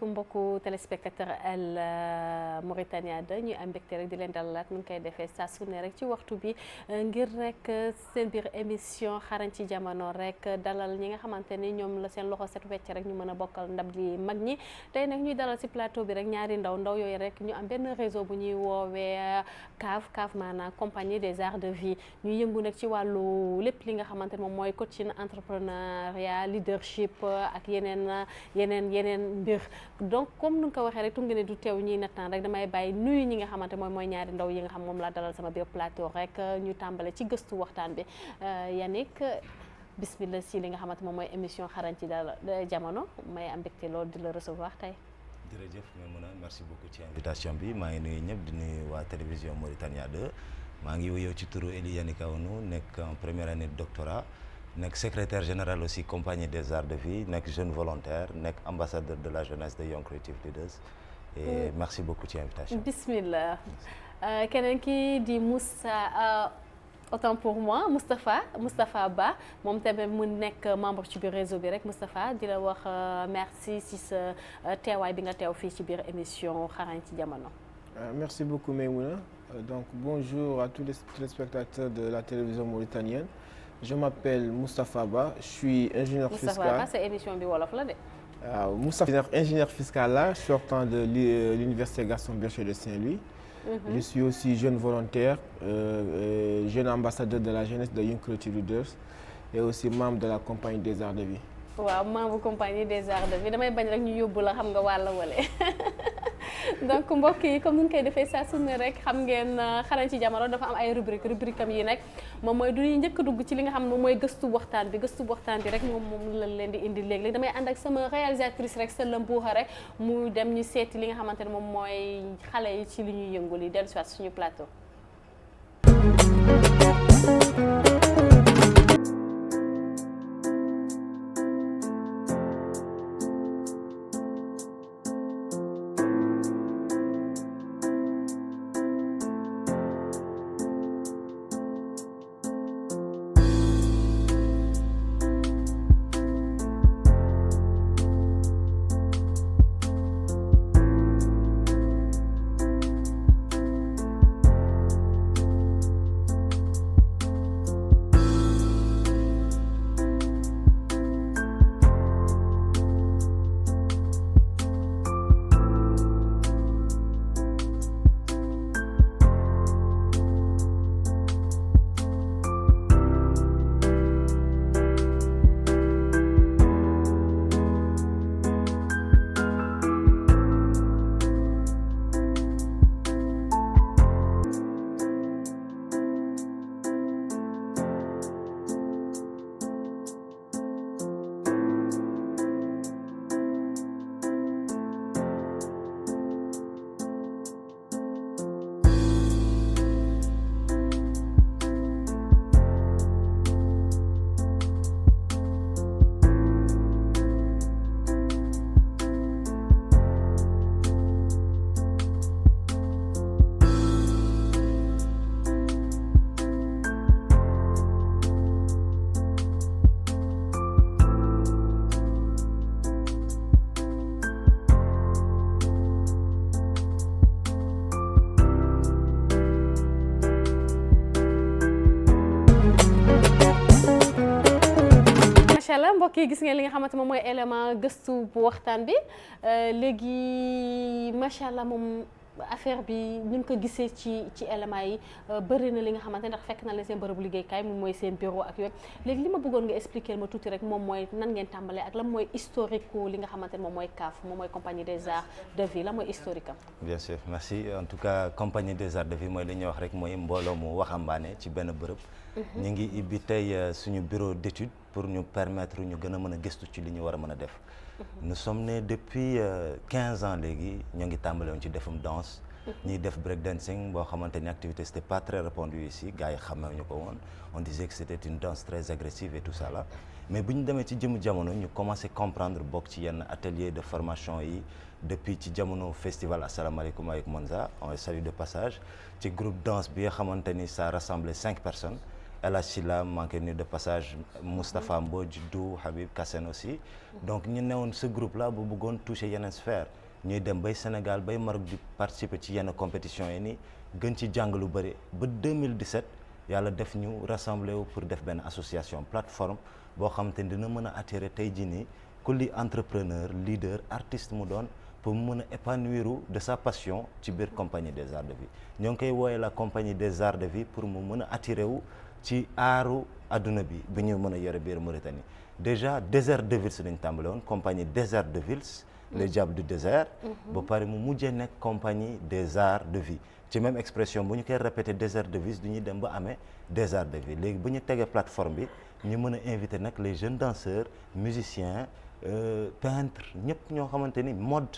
asalaamaaleykum mbokku téléspectateur El Mauritania 2 ñuy am mbégte rek di leen dalalaat nu ngi koy defee saa su ne rek ci waxtu bi ngir rek seen biir émission xarañ ci jamono rek dalal ñi nga xamante ni ñoom la seen loxo set wecc rek ñu mën a bokkal ndab li mag ñi tey nag ñuy dalal ci plateau bi rek ñaari ndaw yooyu rek ñu am benn réseau bu ñuy woowee CAV maanaam compagnie des arts de vie ñuy yëngu nag ci wàllu lépp li nga xamante ni moom mooy coaching entrepreneuriat leadership ak yeneen mbir donc comme nu nga ko waxee rek tunga ne du teew ñuy nattaan rek damay bàyyi nuyu ñi nga xamante mooy ñaari ndaw yi nga xam moom laa dalal sama biir plateau rek ñu tàmbale ci gëstu waxtaan bi Yannick bismillah si li nga xamante moom mooy émission xarañ ci jamono may am mbégte loolu di la recevoir tey. jërëjëf Maimouna merci beaucoup ci invitation bi maa ngi nuyu ñëpp di nuyu waa télévision Mauritania 2 maa ngi wuyoo ci turu Eli Yannick Aounou nekk en première année de doctorat nekk secrétaire général aussi compagnie des arts de vie nekk jeune volontaire nekk ambassadeur de la jeunesse de Young Creative Leaders et merci beaucoup ci invitation. bismillah keneen ki di Moussa autant pour moi Moustapha Ba moom tamit mu nekk membre ci biir réseau bi rek Moustapha di la wax merci si sa teewaay bi nga teew fii ci biir émission xarañ ci jamono. Merci beaucoup Maimouna. Donc bonjour à tous les téléspectateurs de la télévision mauritanienne. Je m'appelle Moustapha Ba, je suis ingénieur fiscal. Moustapha Ba, c'est émission bi wolof la de. waaw Moustapha ingénieur fiscal là, sortant de l'université Gaston Berger de Saint-Louis. Je suis aussi jeune volontaire, jeune ambassadeur de la jeunesse de Young Creative Leaders et aussi membre de la compagnie des arts de vie. waaw membre compagnie des arts de vie damay bañ rek ñu yóbbu la xam nga wàlla wale donc mbokk yi comme ni ñu koy defee saa su ne rek xam ngeen xarañ ci jamono dafa am ay rubrique am yi nag moom mooy du ñuy njëkk a dugg ci li nga xam ne moom mooy gëstu waxtaan bi rek moom la leen di indi léeg-léeg damay ànd ak sama réalisatrice rek sa lëmbuuxa rek mu dem ñu seeti li nga xamante ne moom mooy xale yi ci li ñuy yëngu li dellu si waat suñu plateau. mbokk yi gis ngeen li nga xamante moom mooy élément gëstu bu waxtaan bi léegi macha allah moom affaire bi ñu ngi ko gisee ci éléments yi bëri na li nga xamante ndax fekk na leen seen bërëbu liggéeykaay moom mooy seen bureau ak yooyu léegi li ma bëggoon nga expliquer ma tuuti rek moom mooy nan ngeen tàmbalee ak lan mooy historique li nga xamante ne moom mooy CAF moom mooy compagnie des arts de vie lan mooy historique am. Bien sûr merci en tout cas compagnie des arts de vie mooy li ñuy wax rek mooy mbooloo mu waxambaane ci benn bërëb. ñu ngi ibbi tey suñu bureau d'étude pour ñu permettre ñu gën a mën a gëstu ci li ñu war a mën a def. Nous sommes nés depuis 15 ans léegi ñoo ngi tàmbale woon ci defum danse. ñuy def break dancing boo xamante ni activité c'était pas très répandu ici gars yi xamewuñu ko woon on disait que c'était une danse très agressive et tout ça là mais bu ñu demee ci jëmu jamono ñu commencé comprendre bokk ci yenn atelier de formation yi depuis ci jamono festival asalaamaaleykum avec Monza on salue de passage ci groupe danse bi nga xamante ni ça rassemblait 5 personnes El Hadj Sylla manqué nu de passage Moustapha Mbodj Dou Habib Kassem aussi donc ñu newoon ce groupe là bu bëggoon toucher yeneen sphère ñuy dem bay Sénégal bay Maroc di participer ci yenn compétition yi nii gën ci jàng lu bëri ba 2017 yàlla def ñu rassembler wu pour def benn association plateforme boo xamante ni dina mën a attirer tey jii nii ku li entrepreneur leader artiste mu doon pour mu mën a épanouir de sa passion ci biir compagnie des arts de vie ñoo ngi koy wooyee la compagnie des arts de vie pour mu mën a attirer wu ci aaru adduna bi ñu mën a yore biir Mauritanie déjà désert de Vils lañ tàmbale woon compagnie désert de Vils les diables du désert ba pare mu mujjee nekk compagnie des arts de vie ci même expression bu ñu koy répété désert de Vils du ñuy dem ba amee des arts de vie léegi bu ñu tegee plateforme bi ñu mën a invité nag les jeunes danseurs musiciens peintres ñëpp ñoo xamante ni mode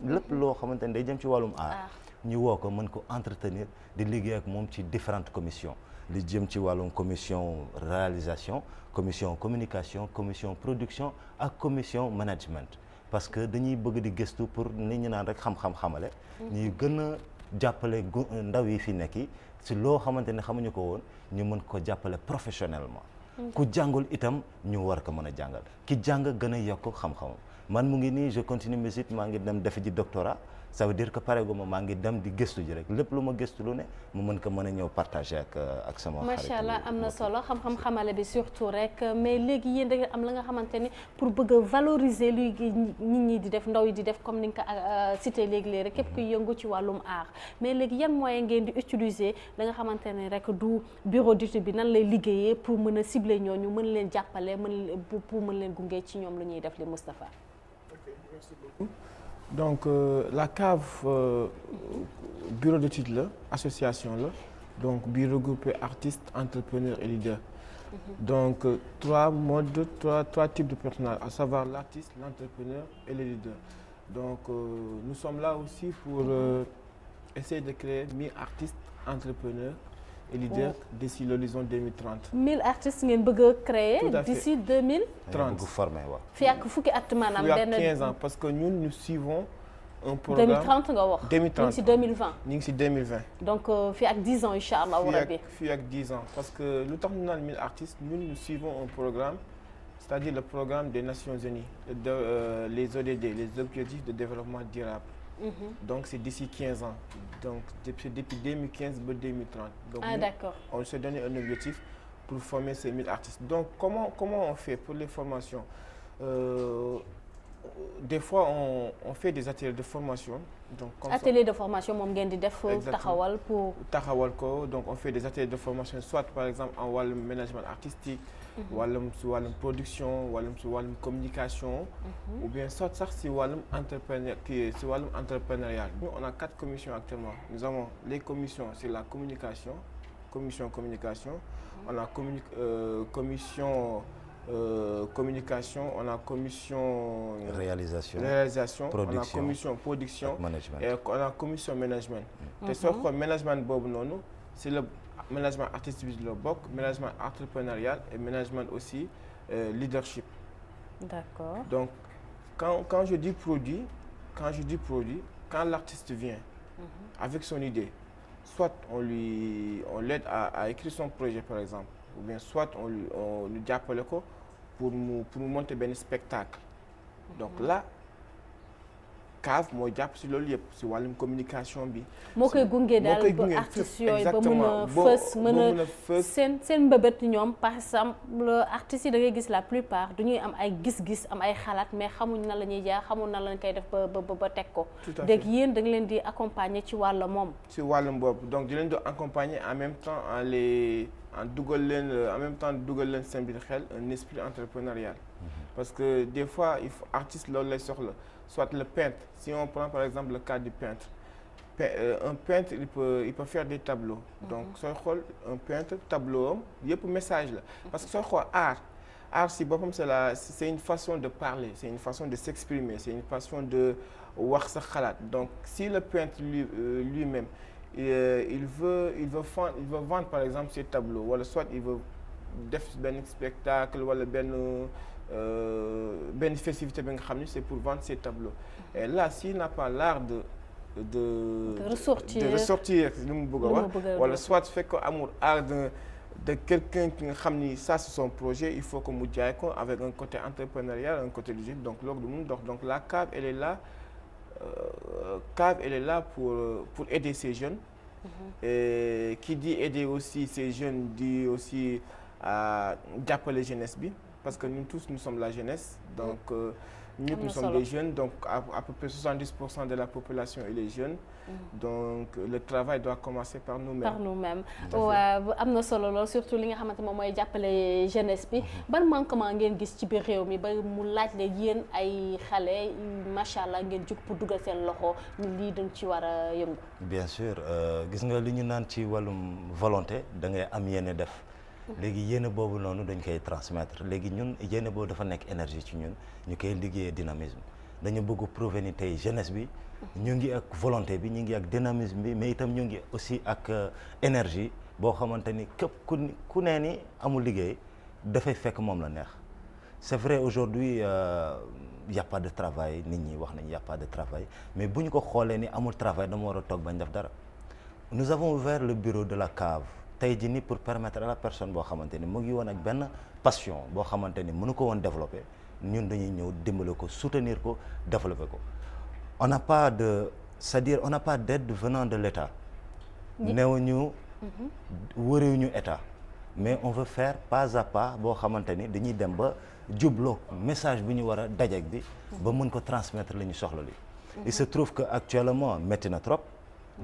lépp loo xamante ni day jëm ci wàllum art ñu woo ko mën ko entretenir di liggéey ak moom ci différentes commissions li jëm ci wàllum commission réalisation commission communication commission production ak commission management parce que dañuy bëgg di gëstu pour nit ñi naan rek xam-xam xamale ñuy gën a jàppale ndaw yi fi nekk yi si loo xamante ne xamuñu ko woon ñu mën ko jàppale professionnellement ku jàngul itam ñu war ko mën a jàngal ki jàng gën a yokk xam-xamam man mu ngi nii je continue mes études maa ngi dem defi ji doctorat ça veut dire que pareegu ma maa ngi dem di gëstu ji rek lépp lu ma gëstu lu ne mu mën ko mën a ñëw partager ak sama xarit. macha allah am na solo xam-xam xamale bi surtout rek mais léegi yéen da ngeen am la nga xamante ni pour bëgg a valoriser luy nit ñi di def ndaw yi di def comme ni nga ko cité léegi rek képp kuy yëngu ci wàllum art mais léegi yan moyen ngeen di utiliser la nga xamante ne rek du bureau d'étude bi nan lay liggéeyee pour mën a cibler ñooñu mën leen jàppale pour mën leen gunge ci ñoom lu ñuy def li Moustapha. Merci beaucoup. Donc la CAV bureau d'études la association la donc bi regroupé artistes entrepreneurs et leaders. Donc trois types de personnels, à savoir l'artiste, l'entrepreneur et le leader. Donc nous sommes là aussi pour essayer de créer 1000 artistes entrepreneurs et leader d'ici l'horizon 2030. 1000 artistes ngeen bëgg a créer d'ici 2030. bëgg former waaw. fii ak fukki at maanaam benn 15 ans parce que ñun nous suivons un programme 2030 nga wax. 2030 ñu ngi si 2020. ñu ngi si 2020. donc fii ak 10 ans incha allah rabbi. fii ak 10 ans parce que lu tax ñu naan 1000 artistes ñun nous suivons un programme c'est-à-dire le programme des Nations Unies les ODD les objectifs de développement durable. Donc c'est d'ici 15 ans. Donc depuis 2015 à 2030. Donc d'accord. On s'est donné un objectif pour former ces 1000 artistes. Donc comment on fait pour les formations? Des fois on fait des ateliers de formation. Donc atelier de formation moom ngeen di def taxawal pour taxawal ko donc on fait des ateliers de formation soit par exemple en wàllum management artistique. wàllum si wàllum production wàllum si wàllum communication. ou bien soit sax si wàllum entrepreneuriat. Nous on a 4 commissions actuellement. Nous avons les commissions sur la communication. On a commission on a commission réalisation production, on a commission production management. Et on a commission management. te soo ko management boobu noonu c'est le management artistique bi la bokk management entrepreneurial et management aussi leadership. D'accord. Donc quand je dis produit quand l'artiste vient avec son idée soit on l'aide à écrire son projet par exemple ou bien soit on lui jàppale ko pour mu monter benn spectacle. Donc là CAV mooy jàpp si loolu yëpp si wàllum communication bi. moo koy gunge daal ba artistes yooyu ba mën a fës seen mbëbët ñoom par exemple artistes yi da ngay gis la plupart du ñuy am ay gis-gis am ay xalaat mais xamuñ na la ñuy jaar xamuñ na lañ koy def ba teg ko. dégg yéen da nga leen di accompagner ci wàll moom. ci wàllum boobu donc di leen di accompagner en même temps dugal leen seen biir xel un esprit entrepreneurial. Parce que des fois il faut artiste loolu lay soxla. Soit le peintre, si on prend par exemple le cas du peintre, un peintre il peut faire des tableaux. Donc sooy xool un peintre tableau am yëpp message la. Parce que sooy xool art si boppam c'est une façon de parler, c'est une façon de s'exprimer, c'est une façon de wax sa xalaat. Donc si le peintre lui-même il veut vendre par exemple ses tableaux wala soit il veut def benn spectacle wala benn festivité bi nga xam ni c'est pour vendre ses tableaux. Et là s'il n'a pas l'art de ressortir li mu bëgg a wax wala soit fekk ko amul art de quelqu'un qui nga xam ni ça c'est son projet, il faut que mu jaay ko avec un côté entrepreneurial, un côté logique. Donc loolu du mun dox. Donc la CAV elle est là pour aider ces jeunes. Et qui dit aider aussi ces jeunes dit aussi jàppale jeunesse bi, parce que nous tous nous sommes la jeunesse. Donc nous sommes des jeunes, donc à peu près 70% de la population est les jeunes. Donc le travail doit commencer par nous-mêmes. Par nous-mêmes. waaw am na solo lool surtout li nga xamante moom mooy jàppale jeunesse bi. ban manquement ngeen gis ci biir réew mi ba mu laaj leen yéen ay xale macha allah ngeen jóg pour dugal seen loxo ni lii dañ ci war a yëngu. bien sûr gis nga li ñu naan ci wàllum volonté da ngay am yéene def. léegi yéene boobu noonu dañ koy transmettre léegi ñun yéene boobu dafa nekk énergie ci ñun ñu koy liggéeyee dynamisme dañu bëgg prouver ni tey jeunesse bi ñu ngi ak volonté bi ñu ngi ak dynamisme bi mais itam ñu ngi aussi ak énergie boo xamante ni képp ku nee ni amul liggéey dafay fekk moom la neex. C'est vrai aujourd'hui y a pas de travail nit ñi wax nañ y a pas de travail mais bu ñu ko xoolee ni amul travail dama war a toog bañ def dara. Nous avons ouvert le bureau de la CAV tey jii nii pour permettre à la personne boo xamante ni mu ngi woon ak benn passion boo xamante ni mënu ko woon développer ñun dañuy ñëw dimbale ko soutenir ko développer ko. On n'a pas c'est-à-dire on n'a pas d'aide venant de l'État. Néewuñu wëriwuñu État. Mais on veut faire pas à pas boo xamante ni dañuy dem ba jubloo message bi ñu war a dajeek bi ba mën ko transmettre li ñu soxla li. Il se trouve que actuellement métti na trop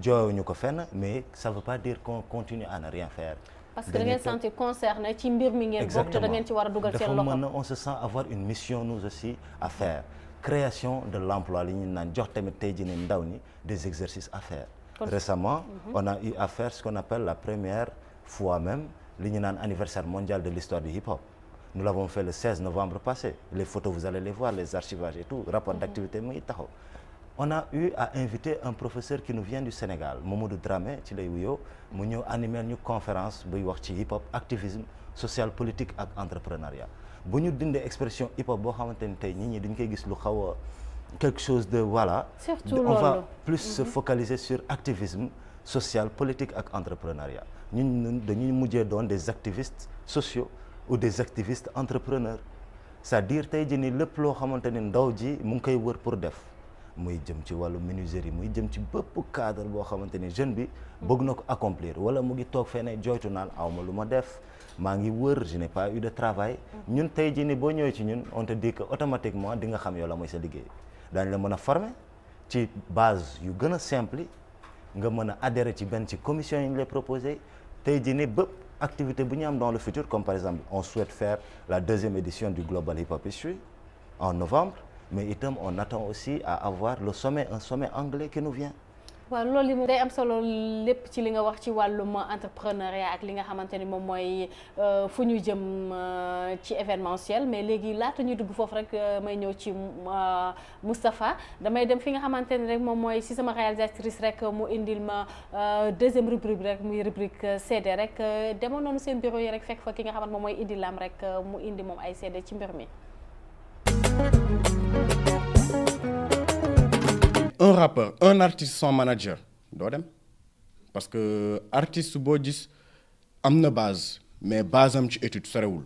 jooyuñu ko fenn mais ça veut pas dire qu'on continue à ne rien faire. Parce que da ngeen sentir concerné ci mbir mi ngeen bokk te da ngeen ci war a dugal seen loxo. dafa mën a on se sent avoir une mission nous aussi à faire. Création de l'emploi li ñu naan jox tamit tey jii nii ndaw ñi des exercices à faire. Récemment on a eu à faire ce qu'on appelle la première fois même li ñu naan anniversaire mondial de l'histoire du hip-hop. Nous l'avons fait le 16 novembre passé. Les photos vous allez les voir, les archivages et tout, rapport d'activité mu ngi taxaw. On a eu à inviter un professeur qui nous vient du Sénégal, Mamadou Dramé ci lay wuyoo mu ñëw animer ñu conférence buy wax ci hip-hop activisme social politique ak entrepreneuriat. bu ñu dindee expression hip-hop boo xamante ni tey nit ñi dañ koy gis lu xaw a quelque chose de voilà. Surtout on va plus se focaliser sur activisme social politique ak entrepreneuriat. ñun dañuy mujjee doon des activistes sociaux ou des activistes entrepreneurs c'est-à-dire tey jii nii lépp loo xamante ni ndaw ji mu ngi koy wër pour def. muy jëm ci wàllu menuiserie muy jëm ci bépp cadre boo xamante ni jeune bi bëgg na ko accomplir wala mu ngi toog fee ne jooytu naan aw ma lu ma def maa ngi wër je n'ai pas eu de travail ñun tey jii ni boo ñëwee ci ñun on te dit que automatiquement di nga xam yow la mooy sa liggéey daañu la mën a former ci base yu gën a simple nga mën a adhérer ci benn ci commission yi ñu lay proposé tey jii ni bépp activité bu ñu am dans le futur comme par exemple on souhaite faire la 2e édition du Global Hip Hop History en novembre. Mais itam on attend aussi à avoir un sommet anglais qui nous vient. waaw loolu li mu day am solo lépp ci li nga wax ci wàllum entrepreneuriat ak li nga xamante ni moom mooy fu ñu jëm ci événementiel mais léegi laata ñuy dugg foofu rek may ñëw ci Moustapha damay dem fi nga xamante ni rek moom mooy si sama réalisatrice rek mu indil ma 2e rubrique rek muy rubrique CD rek demoon noonu seen bureau yi rek fekk fa ki nga xamante moom mooy indi lam rek mu indi moom ay CD ci mbir mi. Un rappeur, un artiste sans manager doo dem parce que artiste boo gis am na base mais base am ci étude sorewul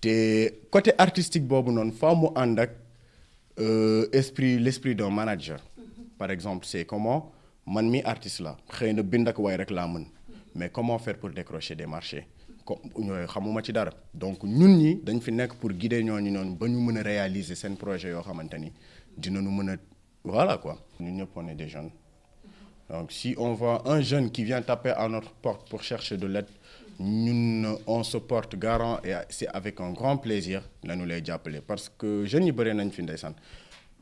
te côté artistique boobu noonu faaw mu ànd ak l'esprit d'un manager. Par exemple c'est comment man mi artiste la xëy na bind ak way rek laa mën mais comment faire pour décrocher des marchés comme ñooy xamuma ci dara donc ñun ñi dañ fi nekk pour guider ñooñu noonu ba ñu mën a réaliser seen projet yoo xamante ni dinañu mën a voilà quoi. Ñun ñëpp on est des jeunes donc si on voit un jeune qui vient taper à notre porte pour chercher de l'aide ñun on se porte garant et c'est avec un grand plaisir la ñu lay jàppale parce que jeunes yi bëri nañ fi ndeysaan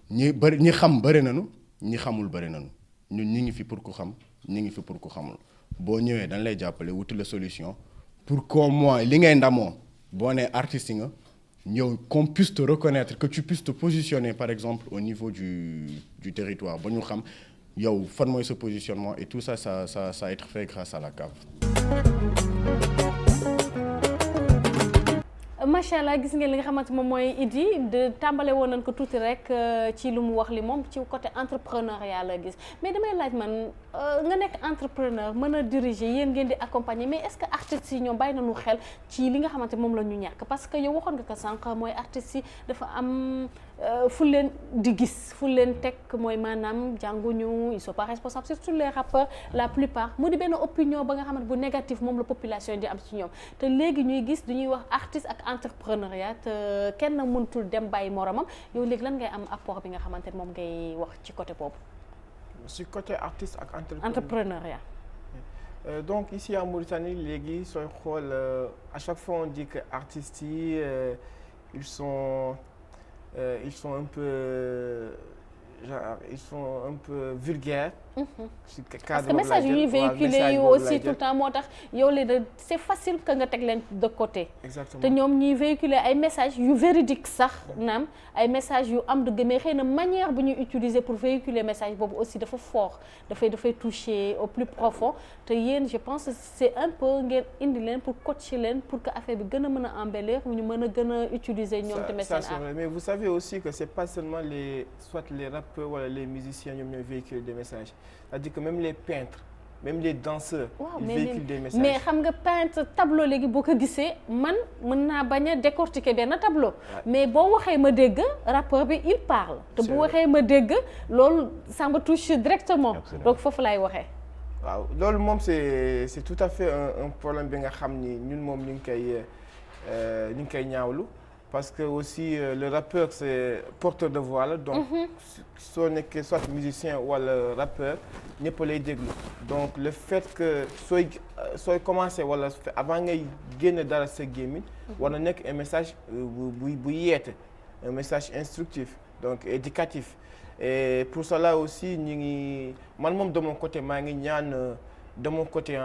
ñi xam bëri nañu ñi xamul bëri nañu ñun ñi ngi fi pour ku xam ñi ngi fi pour ku xamul boo ñëwee dañ lay jàppale wuti la solution pour qu'au moins li ngay ndamoo boo nee artiste nga ñëw qu'on puisse te reconnaître que tu puisses te positionner par exemple au niveau du territoire ba ñu xam yow fan mooy sa positionnement et tout ça a été fait grâce à la CAV. macha allah gis ngeen li nga xamante moom mooy Idy de tàmbale woon nañ ko tuuti rek ci lu mu wax li moom ci côté entrepreneuriat la gis mais damay laaj man nga nekk entrepreneur mën a diriger yéen ngeen di accompagner mais est-ce que artistes yi ñoom bàyyi nañu xel ci li nga xamante moom la ñu ñàkk parce que yow waxoon nga ko sànq mooy artistes yi dafa am fu leen di gis fu leen teg mooy maanaam jànguñu ils sont pas responsables surtout les rappeurs la plupart mu di benn opinion ba nga xamante bu négatif moom la population di am ci ñoom te léegi ñuy gis du ñuy wax artiste ak entrepreneuriat te kenn mënatul dem bàyyi moromam yow léegi lan ngay am apport bi nga xamante ne moom ngay wax ci côté boobu. ci côté artiste ak entrepreneuriat. Donc ici en Mauritanie léegi sooy xool à chaque fois on dit que artistes yi ils sont un peu genre ils sont un peu vulgaires. parce que message yu ñuy véhiculer yu aussi tout le temps moo tax yow léegi c'est facile que nga teg leen de côté. Exactement te ñoom ñuy véhiculer ay messages yu véridique sax naam ay messages yu am dëgg mais xëy na manière bu ñuy utiliser pour véhiculer message boobu aussi dafa fort dafay toucher au plus profond te yéen je pense que c'est un peu ngeen indi leen pour coacher leen pour que affaire bi gën a mën a embellir ñu mën a gën a utiliser ñoom tamit seen art. Mais vous savez aussi que c'est pas seulement les rappeurs wala les musiciens ñoom ñooy véhiculer des messages. C'est-à-dire que même les peintres même les danseurs. Wow, ils véhiculent des messages. mais xam nga peintre tableau léegi boo ko gisee man mën naa bañ a décortiquer benn tableau. mais boo waxee ma dégg rappeur bi il parle. te bu waxee ma dégg loolu ça me touche directement. donc foofu laay waxee. waaw loolu moom c'est tout à fait un problème bi nga xam ni ñun moom ñu ngi koy ñaawlu. Parce que aussi le rappeur c'est porteur de voix la donc soo nekkee soit musicien wala rappeur ñëpp lay déglu donc le fait que sooy commencer wala avant ngay génne dara sa gémmiñ war na nekk un message bu yeete un message instructif donc éducatif et pour cela aussi ñu ngi man moom de mon côté maa ngi ñaan de mon côté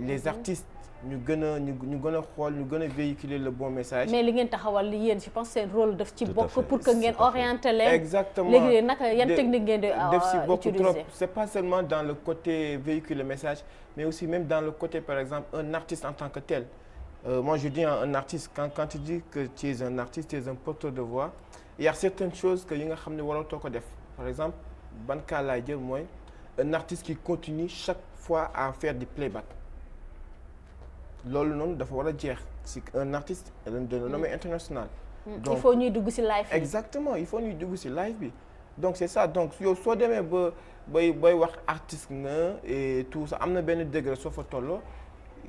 les artistes ñu gën a xool ñu gën a véhiculer le bon message. mais li ngeen taxawal li yéen je pense seen rôle daf ci bokk pour que ngeen orienter leen. exactement léegi naka yan technique ngeen di def ci bokk trop utiliser. c'est pas seulement dans le côté véhiculer le message mais aussi même dans le côté par exemple un artiste en tant que tel. Moi je dis un artiste quand tu dis que tu es un artiste tu es un porteur de voix il y a certaines choses que yi nga xam ne waratoo ko def par exemple ban cas laay jël mooy un artiste qui continue chaque fois à faire du playback. loolu noonu dafa war a jeex si un artiste de renommée internationale. donc il faut ñuy dugg ci live bi. exactement il faut ñuy dugg ci live bi donc c'est ça donc yow soo demee ba bay wax artiste nga et tout ça am na benn degré soo fa tolloo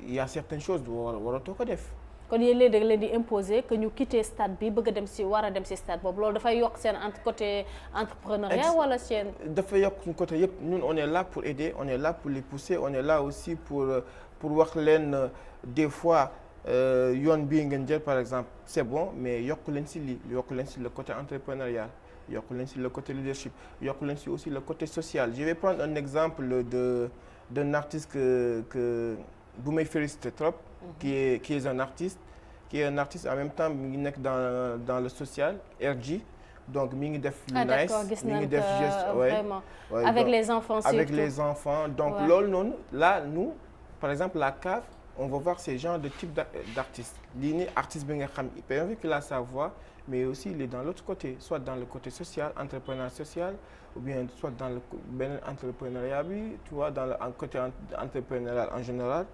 il y a certaines choses waratoo ko def. kon yéen léegi da leen di imposer que ñu quitter stade bi bëgg a dem ci war a dem ci stade boobu loolu dafay yokk seen côté entrepreneuriat wala seen. dafay yokk suñu côté yëpp ñun on est là pour aider on est là pour les pousser on est là aussi pour wax leen des fois yoon bii ngeen jël par exemple c'est bon mais yokk leen ci lii yokk leen ci le côté entrepreneurial yokk leen ci le côté leadership yokk leen ci aussi le côté social je vais prendre un exemple d'un artiste que bu may féliciter trop. qui est un artiste en même temps mi ngi nekk dans le social RG donc mi ngi def lu nice mi ngi def geste vraiment avec les enfants surtout avec les enfants donc loolu noonu là nous par exemple la CAF on va voir ces genres de type d'artistes lii nii artiste bi nga xam il qu'il a sa voix mais aussi il est dans l'autre côté soit dans le côté social entrepreneur social ou bien soit dans le beneen entrepreneuriat bi tu vois dans le côté entrepreneurial en général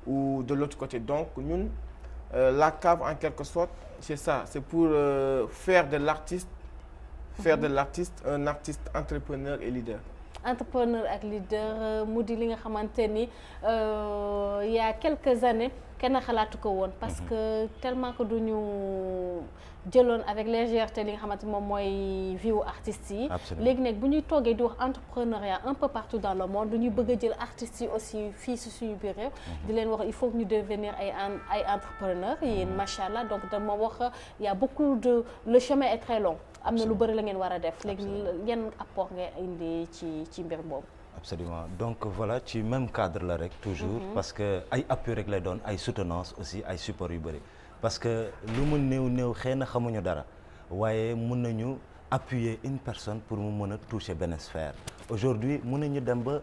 ou de l'autre côté donc ñun la cave en quelque sorte c'est ça c'est pour faire de l'artiste un artiste entrepreneur et leader. entrepreneur ak leader mu di li nga xamante ni il y a quelques années kenn xalaatu ko woon parce que tellement que duñu jëloon avec légèreté li nga xamante moom mooy vie wu artistes yi. léegi nag bu ñuy toogee di wax entrepreneuriat un peu partout dans le monde duñu bëgg a jël artistes yi aussi fii si suñu biir réew di leen wax il faut que ñu devenir ay entrepreneurs yéen macha allah donc dama wax il y a beaucoup de le chemin est très long. am na lu bëri la ngeen war a def léegi yan apport ngay indi ci mbir boobu. absolument donc voilà ci même cadre la rek toujours parce que ay appui rek lay doon ay soutenance aussi ay support yu bëri parce que lu mu néew xëy na xamuñu dara waaye mun nañu appuyer une personne pour mu mën a toucher benn sphère aujourd'hui mun nañu dem ba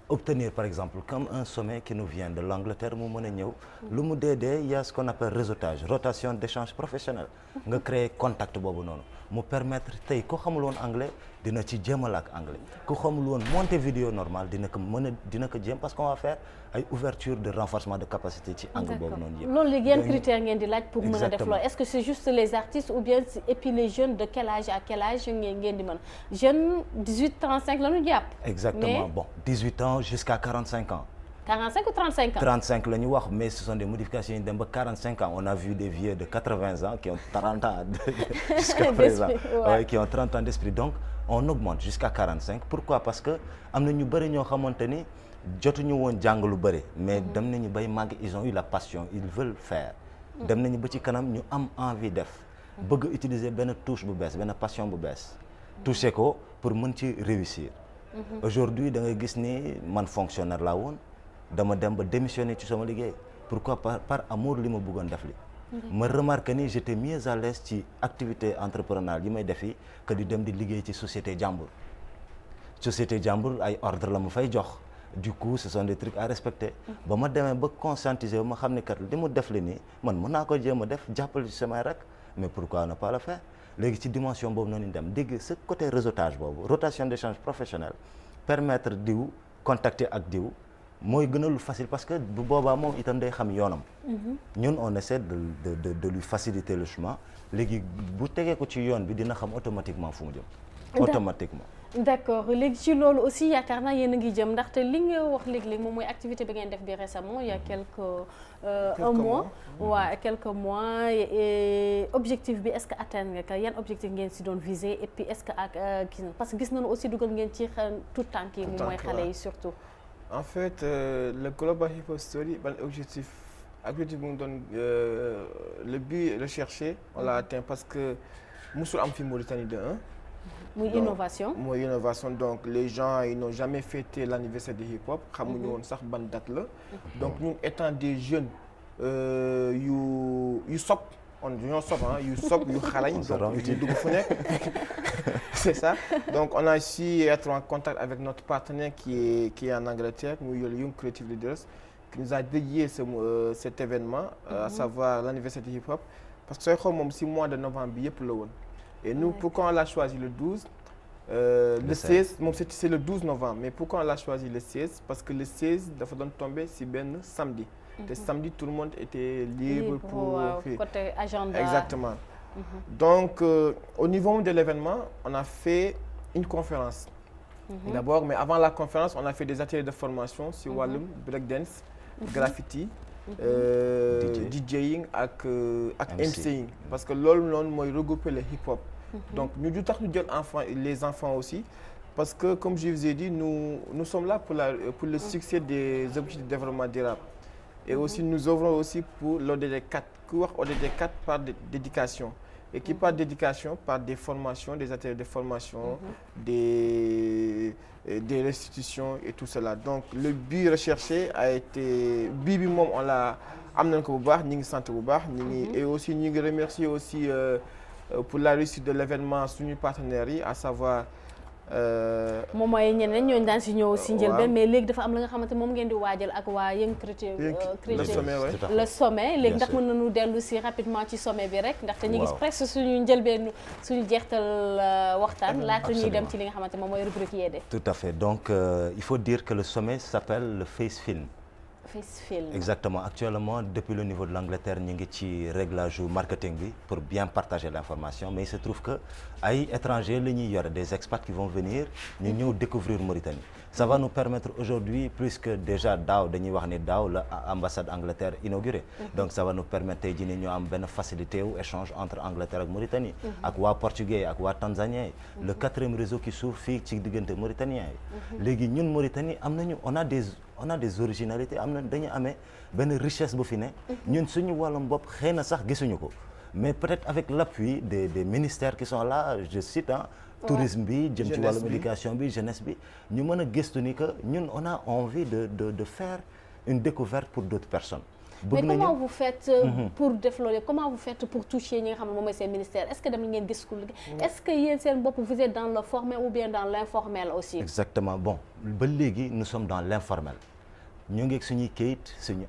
obtenir par exemple comme un sommet qui nous vient de l'Angleterre mu mën a ñëw lu mu dee il y a ce qu'on appelle réseautage, rotation d'échange professionnel nga créer contact boobu noonu mu permettre tey ku xamul woon anglais dina ci jéem a làkk anglais ku xamul woon monter vidéo normal dina ko jéem parce qu'on va faire ay ouverture de renforcement de capacité ci angle boobu noonu yëpp. loolu léegi yan critères ngeen di laaj pour mën a def loolu est-ce que c'est juste les artistes ou bien et puis les jeunes de quel âge à quel âge ngeen di mën jeune 18 35 la ñu jàpp. exactement bon 18 ans jusqu'à 45 ans. 45 ou 35 ans 35 la ñu wax mais ce sont des modifications yi dem ba 45 ans on a vu des vieux de 80 ans qui ont 30 ans jusqu'à présent qui ont 30 ans d'esprit donc on augmente jusqu'à 45 pourquoi parce que am na ñu bëri ñoo xamante ni jotuñu woon jàng lu bëri mais dem nañu bay màgg ils ont eu la passion ils veulent faire dem nañu ba ci kanam ñu am envie def bëgg utiliser benn touche bu bees benn passion bu bees toucher ko pour mën ci réussir aujourd'hui da ngay gis ni man fonctionnaire laa woon dama dem ba démissionner ci sama liggéey pourquoi par amour li ma bëggoon def li ma remarqué ni j'étais mieux à l'aise ci activité entrepreneuriale yi may defi que di dem di liggéey ci société jàmbur ay ordre la ma fay jox du coup ce sont des trucs à respecter ba ma demee ba conscientiser ma xam ne kat li mu def li nii man mën naa ko jéem a def jàppale ci samay rek mais pourquoi ne pas le faire léegi ci dimension boobu noonu dem dégg ce côté réseautage boobu rotation d'échange professionnel permettre diw contacter ak diw mooy gën a lu facile parce que bu boobaa moom itam day xam yoonam ñun on essaie de lui faciliter le chemin léegi bu tegee ko ci yoon bi dina xam automatiquement fu mu jëm automatiquement d'accord léegi ci loolu aussi yaakaar naa yéen a ngi jëm ndaxte li nga wax léegi moom mooy activité bi ngeen def bi récemment il y a quelques mois et objectif bi est-ce que atteindre nga ko yan objectif ngeen si doon viser et puis est-ce que ak parce que gis nañu aussi dugal ngeen ci tout tànk yi moom mooy xale yi surtout en fait le Global Hip Hop Story ban objectif bu mu doon le but recherché on l'a atteint parce que musul am fi Mauritanie de 1 muy innovation donc les gens ils n'ont jamais fêté l'anniversaire du hip-hop xamuñu woon sax ban date la donc ñun étant des jeunes yu sob yu xarañ donc yu dugg fu nekk c'est ça donc on a su être en contact avec notre partenaire qui est en Angleterre muy Young Creative Leaders qui nous a dédié cet événement à savoir l'anniversaire du hip-hop parce que sooy xool moom si mois de novembre bi yëpp la woon et nous pourquoi on l'a choisi le 12 le 16 moom c'est le 12 novembre mais pourquoi on l'a choisi le 16 parce que le 16 dafa doon tomber si benn samedi te samedi tout le monde était libre pour côté agenda exactement donc au niveau de l'événement on a fait une conférence d'abord mais avant la conférence on a fait des ateliers de formation sur wàllum breakdance graffiti DJing ak MCing parce que loolu noonu mooy regrouper le hip-hop donc ñu du tax ñu jël les enfants aussi parce que comme je vous ai dit nous sommes là pour le succès des objectifs de développement durable et aussi nous œuvrons aussi pour l'ODD 4 ku wax ODD 4 par d'éducation et qui par d'éducation par des formations des ateliers de formation des restitutions et tout cela donc le but recherché a été bi moom on l'a am nañ ko bu baax ñi ngi sant bu baax ñi ngi et aussi ñi ngi remercier aussi pour la réussite de l'événement suñu partenaires yi à savoir moom mooy ñeneen ñooñu daan si ñëw si njëlbeen mais léegi dafa am la nga xamante moom ngeen di waajal ak waa Young Creative le sommet léegi ndax mën nañu dellu si rapidement ci sommet bi rek ndaxte ñu gis presque suñu njëlbeen suñu jeextal waxtaan laata ñuy dem ci li nga xamante moom mooy rubrique yee de tout à fait donc il faut dire que le sommet s'appelle le Face Film exactement actuellement depuis le niveau de l'Angleterre ñu ngi ci réglage marketing bi pour bien partager l'information mais il se trouve que ay étrangers la ñuy yore des expats qui vont venir ñu ñëw découvrir Mauritanie ça va nous permettre aujourd'hui puisque déjà daaw dañuy wax ni daaw la ambassade Angleterre inaugurée donc ça va nous permettre tey jii ni ñu am benn facilité ou échange entre Angleterre ak Mauritanie ak waa portugais ak waa tanzanien yi le 4e réseau qui s'ouvre fii ci diggante mauritanien yi léegi ñun Mauritanie am nañu on a des originalités am na dañu amee benn richesse bu fi ne ñun suñu wàllum bopp xëy na sax gisuñu ko mais peut-être avec l'appui des ministères qui sont là je cite tourisme bi jëm ci wàllum éducation bi jeunesse bi ñu mën a gëstu ni que ñun on a envie de faire une découverte pour d'autres personnes bëgg mais nañu comment vous faites pour def loolu comment vous faites pour toucher ñi nga xam ne moom mooy seen ministère est-ce que dem ngeen gis ku est-ce que yéen seen bopp vous êtes dans le formel ou bien dans l'informel aussi. exactement bon ba léegi nous sommes dans l'informel ñu ngi ak suñuy kayit suñu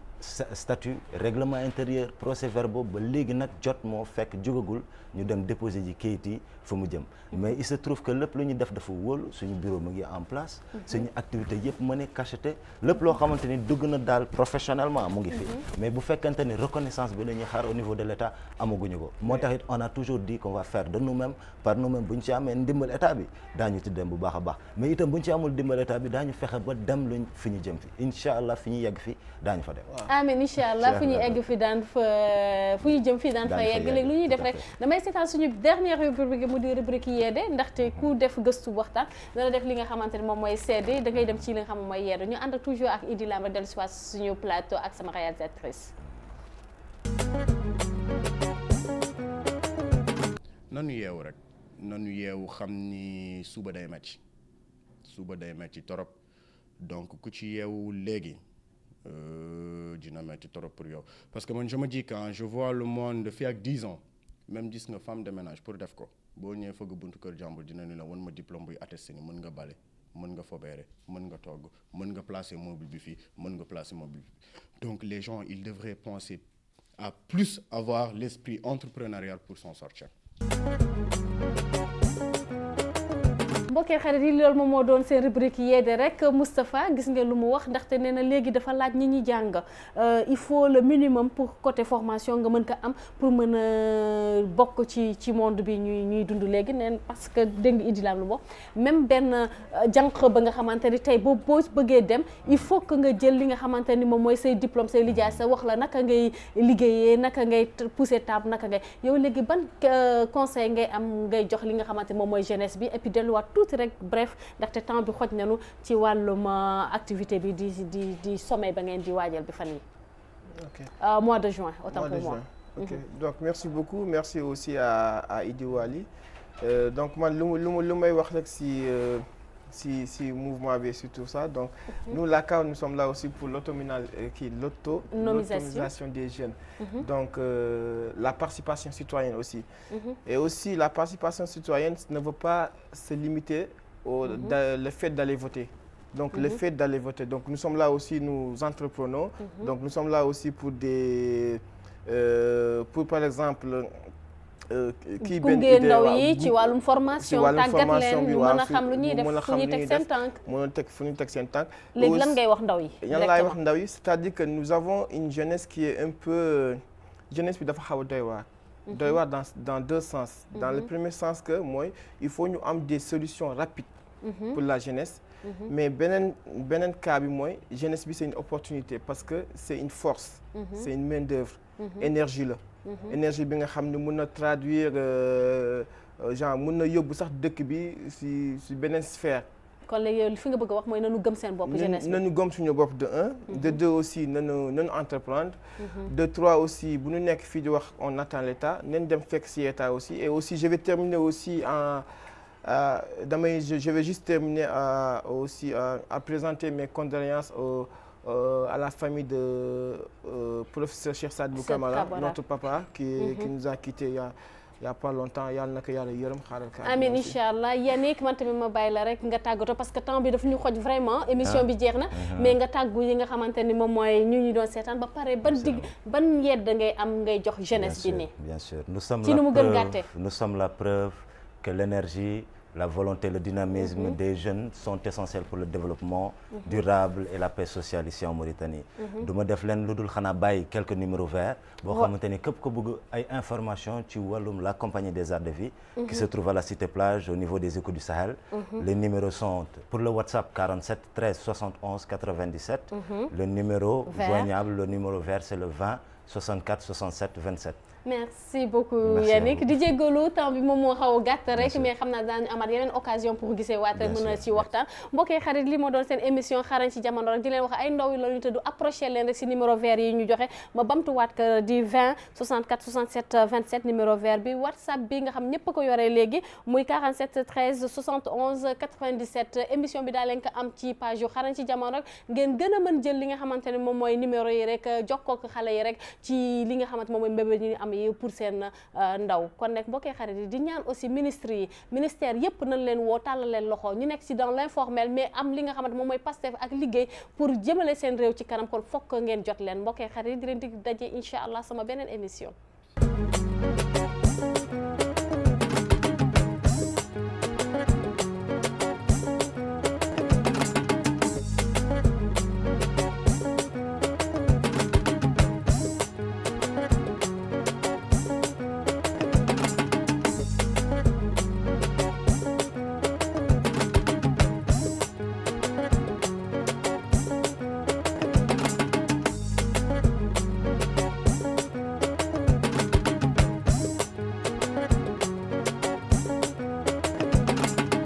statut règlement intérieur procès-verbaux ba léegi nag jot moo fekk jógagul ñu dem déposer ji kayit yi fa mu jëm mais il se trouve que lépp lu ñu def dafa wóolu suñu bureau mu ngi en place suñu activité yëpp mën a cacheté lépp loo xamante ni dugg na daal professionnellement mu ngi fi mais bu fekkante ni reconnaissance bi la ñuy xaar au niveau de l'État amaguñu ko moo tax it on a toujours dit qu'on va faire de nous-mêmes par nous-mêmes bu ñu ci amee ndimbal état bi daañu ci dem bu baax a baax mais itam bu ñu ci amul ndimbal état bi daañu fexe ba dem luñ fi ñu jëm fi incha allah fi ñu yegg fi daañu fa dem amiin incha allah fu ñu egg fi daan fa fu ñu jëm fi daan fa yegg léegi lu ñuy def rek damay seetaan suñu dernière rubrique mu di rubrique yeede ndaxte ku def gëstu waxtaan dana def li nga xamante ne moom mooy seede da ngay dem ci li nga xam mooy yeede ñu ànd toujours ak Idy Lam dellu si waat suñu plateau ak sama réalisatrice. nanu yeewu rek nanu yeewu xam ni suba day metti torop donc ku ci yeewu léegi dina metti trop pour yow parce que man je me dis quand je vois le monde fii ak 10 ans même gis nga femme de ménage pour def ko boo ñëwee fëgg buntu kër jàmbur dina ni la wan ma diplôme buy attesté ni mën nga bale mën nga fobeere mën nga togg mën nga placer mobile bi fii mën nga placer mobile bi donc les gens ils devraient penser à plus avoir l'esprit entrepreneurial pour s'en sortir. mbokkee xarit yi loolu moom moo doon seen rubrique yeede rek Moustapha gis ngeen lu mu wax ndaxte nee na léegi dafa laaj ñi ñi jàng il faut le minimum pour côté formation nga mën ko am pour mën a bokk ci monde bi ñuy dund léegi neen parce que dégg nga Idy Lam lu wax même benn jànq ba nga xamante ni tey boo bëggee dem il faut que nga jël li nga xamante ni moom mooy say diplôme say lijaay sa wax la naka ngay liggéeyee naka ngay pousser table naka ngay yow léegi ban conseil ngay am ngay jox li nga xamante ni moom mooy jeunesse bi et puis delluwaat tuuti rek bref ndaxte temps bi xoj nañu ci wàllum activité bi di sommet ba ngeen di waajal bi fan yi mois de juin autant pour moi. Ok, donc merci beaucoup, merci aussi à Idy Wally. Donc man lu may wax rek si mouvement bi sur tout ça donc nous la CAO nous sommes là aussi pour l'autonomisation des jeunes. Donc la participation citoyenne aussi. Et aussi la participation citoyenne ne veut pas se limiter le fait d'aller voter. Donc le fait d'aller voter. Donc nous sommes là aussi, nous entreprenons. Donc nous sommes là aussi pour pour par exemple kii benn idée ndaw yi ci wàllum formation tàggat leen ñu mën a xam lu ñuy def fu ñuy teg seen tànk fu ñuy teg seen tànk léegi lan ngay wax ndaw yi yan laay wax ndaw yi c'est-à-dire que nous avons une jeunesse qui est un peu jeunesse bi dafa xaw a doy waar dans deux sens dans le premier sens que mooy il faut ñu am des solutions rapides pour la jeunesse mais beneen cas bi mooy jeunesse bi c'est une opportunité parce que c'est une force c'est une main d'œuvre énergie la énergie bi nga xam ne mën na traduire genre mën na yóbbu sax dëkk bi si beneen sphère. kon léegi fi nga bëgg a wax mooy nañu gëm seen bopp jeunesse bi. nañu gëm suñu bopp de un. de deux aussi nañu entreprendre. de trois aussi bu ñu nekk fii di wax on attend l'État nañ dem fekk si État aussi et aussi je vais terminer aussi je vais juste terminer aussi à présenter mes condoléances à la famille de professeur Cheikh Sadibou Camara, notre papa qui nous a quittés il y a pas longtemps yàlla na ko yàlla yërëm xaaral ka amiin incha allah Yannick man tamit ma bàyyi la rek nga tàggatoo parce que temps bi daf ñu xoj vraiment émission bi jeex na mais nga tàggu yi nga xamante ni moom mooy ñu doon seetaan ba pare ban yedd ngay am ngay jox jeunesse bi nii bien sûr ci nu mu gën gàttee nous sommes la preuve que l'énergie la volonté, le dynamisme des jeunes sont essentiels pour le développement durable et la paix sociale ici en Mauritanie. du ma def leen lu dul xanaa bàyyi quelques numéros verts boo xamante ni képp ko bëgg ay informations ci wàllum la compagnie des arts de vie qui se trouve à la cité plage au niveau des échos du Sahel. Les numéros sont pour le WhatsApp 47 13 71 97. Le numéro joignable, le numéro vert c'est le 20 64 67 27. merci beaucoup Yannick di jéggalu temps bi moom moo xaw a gàtt rek mais xam naa daañu amaat yeneen occasion pour gisee waat rek mën a ci waxtaan mbokkee xarit li moo doon seen émission xarañ ci jamono rek di leen wax ay ndaw yi la ñu tëdd approché leen rek si numéro vert yi ñu joxe ma bamtuwaat ko di 20 64 67 27 numéro vert bi WhatsApp bi nga xam ñëpp ko yoree léegi muy 47 13 71 97 émission bi daa leen ko am ci page yu xarañ ci jamono rek ngeen gën a mën jël li nga xamante ne moom mooy numéro yi rek jokkoo ko xale yi rek ci li nga xamante moom mooy mbébét ñu am yi pour seen ndaw kon nag mbokkee xarit yi di ñaan aussi ministère yépp nañ leen woo tàllal leen loxo ñu nekk ci dans l'informel mais am li nga xamante moom mooy Pastef ak liggéey pour jëmale seen réew ci kanam kon fokk ngeen jot leen mbokkee xarit yi di leen dig daje incha allah sama beneen émission